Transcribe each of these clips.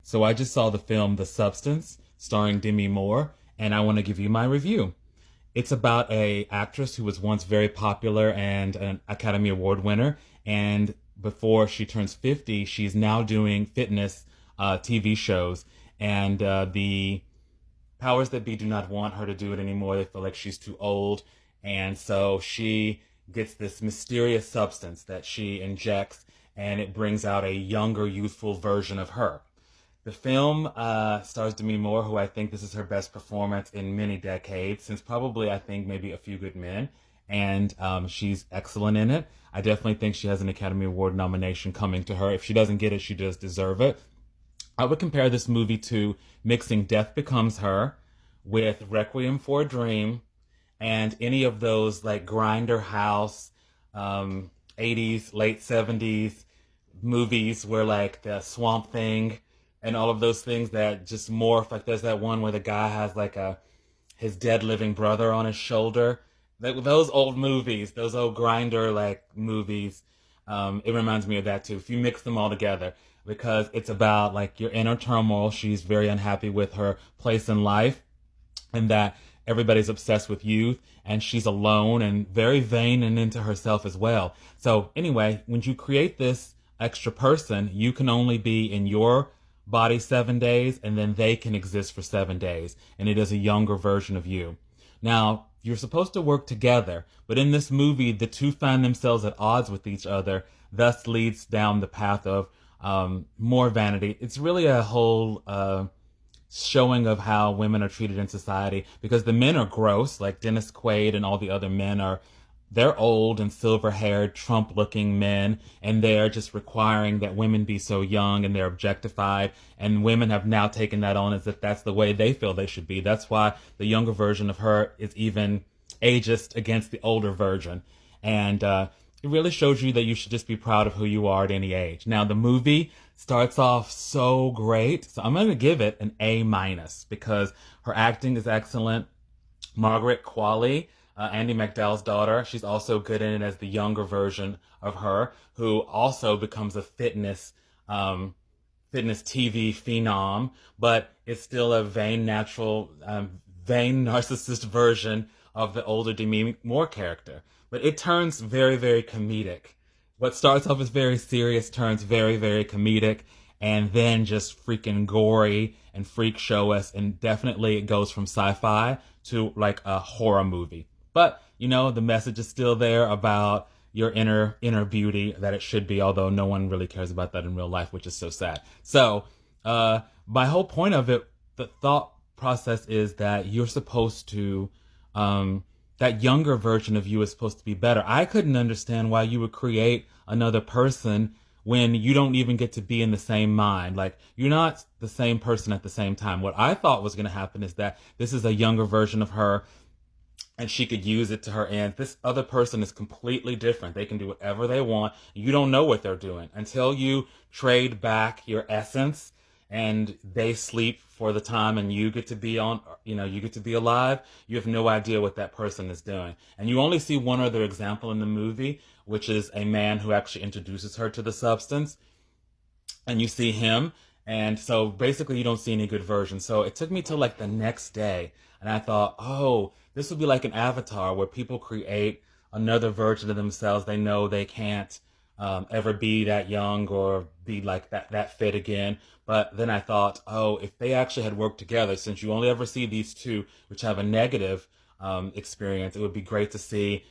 So I just saw the film The Substance, starring Demi Moore, and I want to give you my review. It's about a actress who was once very popular and an Academy Award winner, and before she turns 50, she's now doing fitness TV shows, and the powers that be do not want her to do it anymore. They feel like she's too old, and so she gets this mysterious substance that she injects, and it brings out a younger, youthful version of her. The film stars Demi Moore, who I think this is her best performance in many decades, since probably I think maybe A Few Good Men, and she's excellent in it. I definitely think she has an Academy Award nomination coming to her. If she doesn't get it, she does deserve it. I would compare this movie to mixing Death Becomes Her with Requiem for a Dream and any of those like Grinder House, 80s, late 70s movies where like the Swamp Thing and all of those things that just morph. Like there's that one where the guy has like his dead living brother on his shoulder. Those old movies, those old Grinder like movies, it reminds me of that too. If you mix them all together, because it's about like your inner turmoil. She's very unhappy with her place in life, and that everybody's obsessed with youth, and she's alone and very vain and into herself as well. So anyway, when you create this extra person, you can only be in your body 7 days, and then they can exist for 7 days, and it is a younger version of you. Now, you're supposed to work together, but in this movie, the two find themselves at odds with each other, thus leads down the path of more vanity. It's really a whole showing of how women are treated in society, because the men are gross, like Dennis Quaid and all the other men are, they're old and silver-haired, Trump-looking men, and they're just requiring that women be so young, and they're objectified, and women have now taken that on as if that's the way they feel they should be. That's why the younger version of her is even ageist against the older version. And it really shows you that you should just be proud of who you are at any age. Now, the movie starts off so great, so I'm going to give it an A minus because her acting is excellent. Margaret Qualley, Andy McDowell's daughter, she's also good in it as the younger version of her, who also becomes a fitness TV phenom, but it's still a vain, natural, vain narcissist version of the older Demi Moore character. But it turns very, very comedic. What starts off as very serious turns very, very comedic, and then just freaking gory and freak show us. And definitely it goes from sci-fi to like a horror movie. But, you know, the message is still there about your inner beauty that it should be, although no one really cares about that in real life, which is so sad. So, my whole point of it, the thought process is that you're supposed to, that younger version of you is supposed to be better. I couldn't understand why you would create another person when you don't even get to be in the same mind. Like, you're not the same person at the same time. What I thought was going to happen is that this is a younger version of her, and she could use it to her end. This other person is completely different. They can do whatever they want. You don't know what they're doing until you trade back your essence and they sleep for the time and you get to be on, you get to be alive. You have no idea what that person is doing. And you only see one other example in the movie, which is a man who actually introduces her to the substance. And you see him. And so basically you don't see any good version. So it took me till like the next day. And I thought, oh, this would be like an Avatar where people create another version of themselves. They know they can't ever be that young or be like that fit again. But then I thought, oh, if they actually had worked together, since you only ever see these two, which have a negative experience, it would be great to see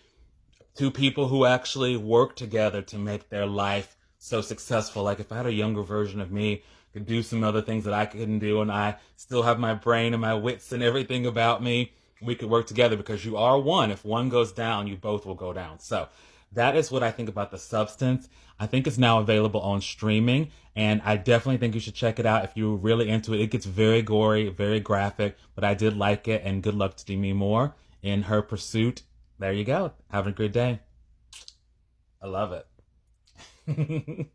two people who actually work together to make their life so successful. Like if I had a younger version of me, could do some other things that I couldn't do, and I still have my brain and my wits and everything about me, we could work together, because you are one. If one goes down, you both will go down. So that is what I think about The Substance. I think it's now available on streaming, and I definitely think you should check it out if you're really into it. It gets very gory, very graphic, but I did like it, and good luck to Demi Moore in her pursuit. There you go. Have a good day. I love it.